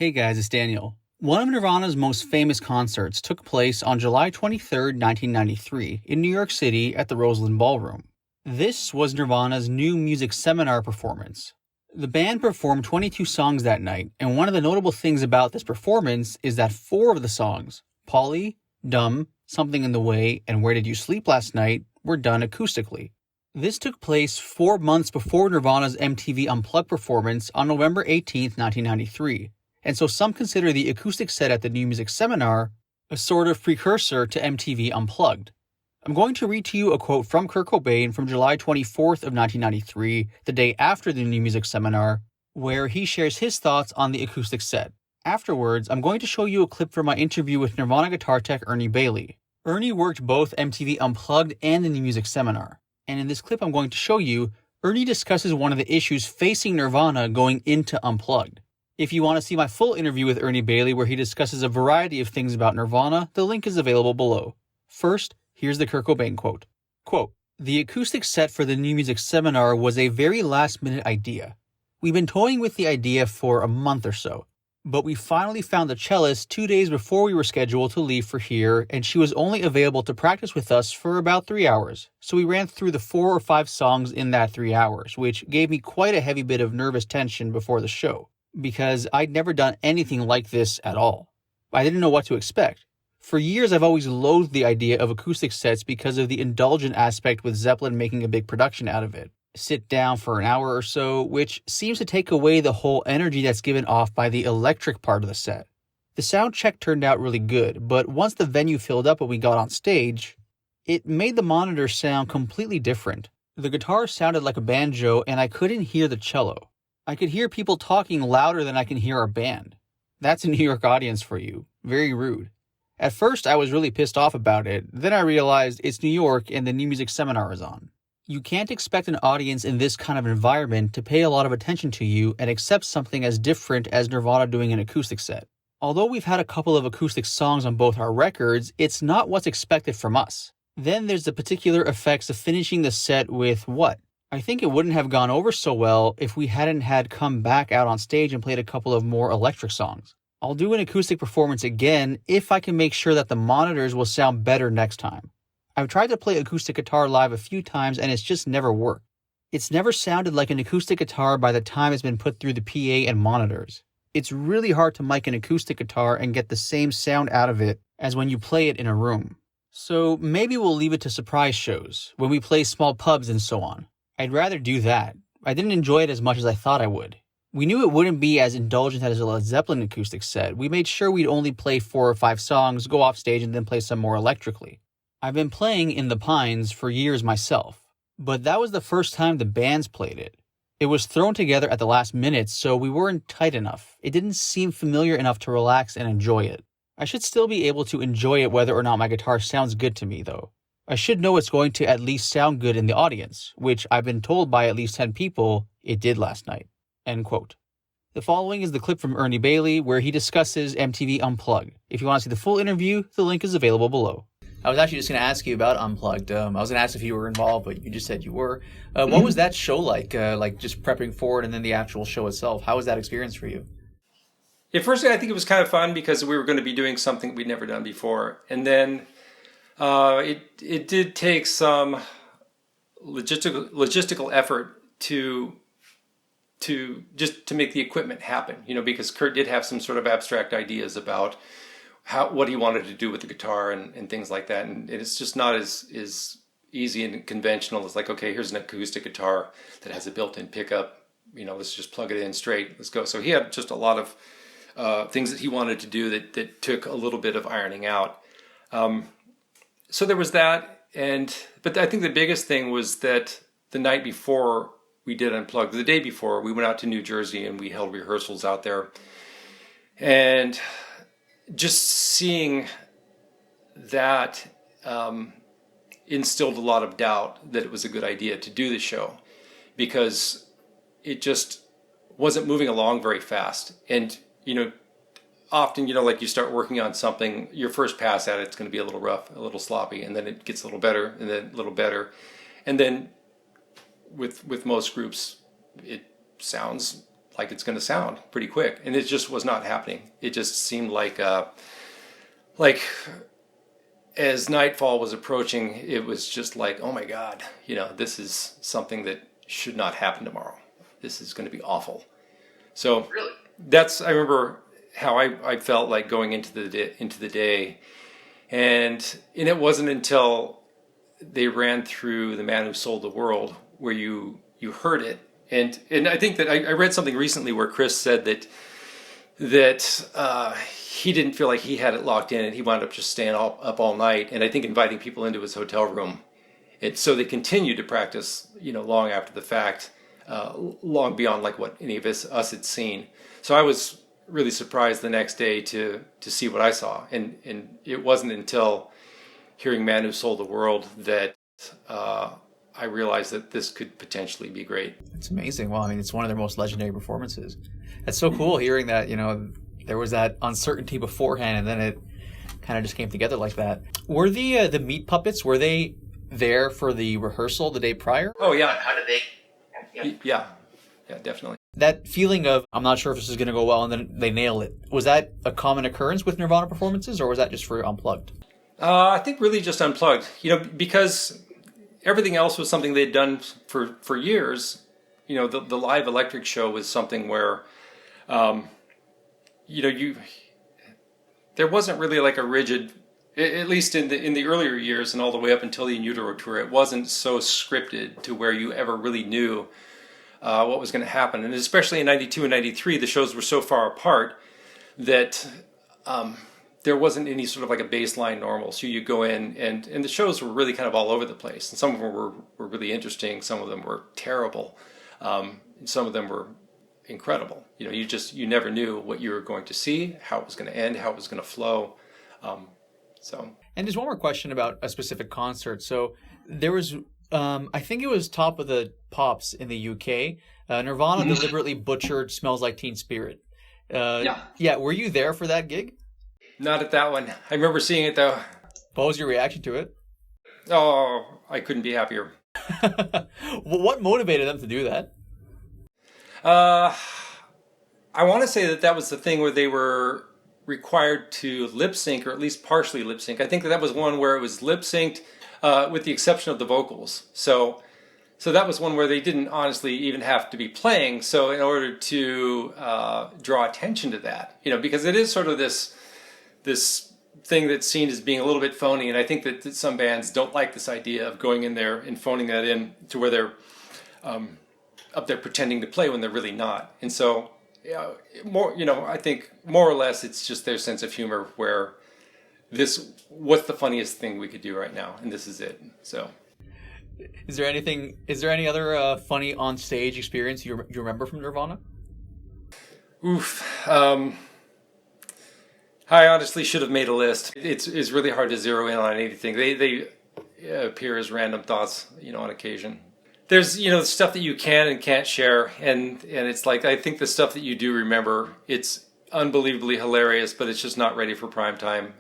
Hey guys, it's Daniel. One of Nirvana's most famous concerts took place on July 23, 1993, in New York City at the Roseland Ballroom. This was Nirvana's new music seminar performance. The band performed 22 songs that night, and one of the notable things about this performance is that 4 of the songs, Polly, Dumb, Something in the Way, and Where Did You Sleep Last Night, were done acoustically. This took place 4 months before Nirvana's MTV Unplugged performance on November 18, 1993. And so some consider the acoustic set at the New Music Seminar a sort of precursor to MTV Unplugged. I'm going to read to you a quote from Kurt Cobain from July 24th of 1993, the day after the New Music Seminar, where he shares his thoughts on the acoustic set. Afterwards, I'm going to show you a clip from my interview with Nirvana guitar tech Ernie Bailey. Ernie worked both MTV Unplugged and the New Music Seminar, and in this clip I'm going to show you, Ernie discusses one of the issues facing Nirvana going into Unplugged. If you want to see my full interview with Ernie Bailey where he discusses a variety of things about Nirvana, the link is available below. First, here's the Kurt Cobain quote. Quote, "The acoustic set for the New Music Seminar was a very last-minute idea. We've been toying with the idea for a month or so, but we finally found the cellist 2 days before we were scheduled to leave for here, and she was only available to practice with us for about 3 hours. So we ran through the 4 or 5 songs in that 3 hours, which gave me quite a heavy bit of nervous tension before the show, because I'd never done anything like this at all. I didn't know what to expect. For years, I've always loathed the idea of acoustic sets because of the indulgent aspect with Zeppelin making a big production out of it. Sit down for an hour or so, which seems to take away the whole energy that's given off by the electric part of the set. The sound check turned out really good, but once the venue filled up and we got on stage, it made the monitors sound completely different. The guitar sounded like a banjo and I couldn't hear the cello. I could hear people talking louder than I can hear our band. That's a New York audience for you. Very rude. At first, I was really pissed off about it. Then I realized it's New York and the New Music Seminar is on. You can't expect an audience in this kind of environment to pay a lot of attention to you and accept something as different as Nirvana doing an acoustic set. Although we've had a couple of acoustic songs on both our records, it's not what's expected from us. Then there's the particular effects of finishing the set with what? I think it wouldn't have gone over so well if we hadn't had come back out on stage and played a couple of more electric songs. I'll do an acoustic performance again if I can make sure that the monitors will sound better next time. I've tried to play acoustic guitar live a few times and it's just never worked. It's never sounded like an acoustic guitar by the time it's been put through the PA and monitors. It's really hard to mic an acoustic guitar and get the same sound out of it as when you play it in a room. So maybe we'll leave it to surprise shows, when we play small pubs and so on. I'd rather do that. I didn't enjoy it as much as I thought I would. We knew it wouldn't be as indulgent as a Led Zeppelin acoustic set. We made sure we'd only play 4 or 5 songs, go off stage, and then play some more electrically. I've been playing in the Pines for years myself, but that was the first time the bands played it. It was thrown together at the last minute, so we weren't tight enough. It didn't seem familiar enough to relax and enjoy it. I should still be able to enjoy it whether or not my guitar sounds good to me, though. I should know it's going to at least sound good in the audience, which I've been told by at least 10 people it did last night." End quote. The following is the clip from Ernie Bailey where he discusses MTV Unplugged. If you want to see the full interview, the link is available below. I was actually just going to ask you about Unplugged. I was going to ask if you were involved, but you just said you were. What was that show like just prepping for it and then the actual show itself? How was that experience for you? At first, I think it was kind of fun because we were going to be doing something we'd never done before. And then it did take some logistical effort to make the equipment happen, because Kurt did have some sort of abstract ideas about what he wanted to do with the guitar and things like that, and it's just not as easy and conventional as like, okay, here's an acoustic guitar that has a built-in pickup, let's just plug it in straight, let's go. So he had just a lot of things that he wanted to do that took a little bit of ironing out. So there was that, but I think the biggest thing was that the night before we did Unplugged, the day before, we went out to New Jersey and we held rehearsals out there. And just seeing that instilled a lot of doubt that it was a good idea to do the show, because it just wasn't moving along very fast. And, often, like you start working on something, your first pass at it's going to be a little rough, a little sloppy, and then it gets a little better, and then a little better. And then with most groups, it sounds like it's going to sound pretty quick, and it just was not happening. It just seemed like as nightfall was approaching, it was just like, oh my God, this is something that should not happen tomorrow. This is going to be awful. So really, I remember how I felt like going into the day, and it wasn't until they ran through The Man Who Sold the World where you heard it, and I think that I read something recently where Chris said that he didn't feel like he had it locked in, and he wound up just staying up all night, and I think inviting people into his hotel room. So they continued to practice, long after the fact, long beyond like what any of us had seen. So I was really surprised the next day to see what I saw, and it wasn't until hearing Man Who Sold the World that I realized that this could potentially be great. It's amazing. Well, I mean, it's one of their most legendary performances. It's so cool hearing that, there was that uncertainty beforehand, and then it kind of just came together like that. Were the meat puppets, were they there for the rehearsal the day prior? Oh, yeah. How did they? Yeah, definitely. That feeling of, I'm not sure if this is going to go well, and then they nail it. Was that a common occurrence with Nirvana performances, or was that just for Unplugged? I think really just Unplugged, because everything else was something they'd done for years. The live electric show was something where, there wasn't really like a rigid, at least in the earlier years and all the way up until the Utero tour, it wasn't so scripted to where you ever really knew what was going to happen. And especially in 92 and 93, the shows were so far apart that there wasn't any sort of like a baseline normal. So you go in, and the shows were really kind of all over the place. And some of them were really interesting. Some of them were terrible. And some of them were incredible. You never knew what you were going to see, how it was going to end, how it was going to flow. And there's one more question about a specific concert. So there was, I think it was Top of the Pops in the UK. Nirvana deliberately butchered Smells Like Teen Spirit. Yeah, were you there for that gig? Not at that one. I remember seeing it though. What was your reaction to it? Oh, I couldn't be happier. Well, what motivated them to do that? I want to say that was the thing where they were required to lip sync, or at least partially lip sync. I think that was one where it was lip synced, with the exception of the vocals. So that was one where they didn't honestly even have to be playing. So in order to draw attention to that, because it is sort of this thing that's seen as being a little bit phony, and I think that some bands don't like this idea of going in there and phoning that in to where they're up there pretending to play when they're really not. And so, I think more or less it's just their sense of humor where what's the funniest thing we could do right now, and this is it. So, is there any other funny on stage experience you remember from Nirvana? Oof. I honestly should have made a list. It's really hard to zero in on anything. They appear as random thoughts, on occasion. There's, stuff that you can and can't share, and it's like, I think the stuff that you do remember, it's unbelievably hilarious, but it's just not ready for prime time.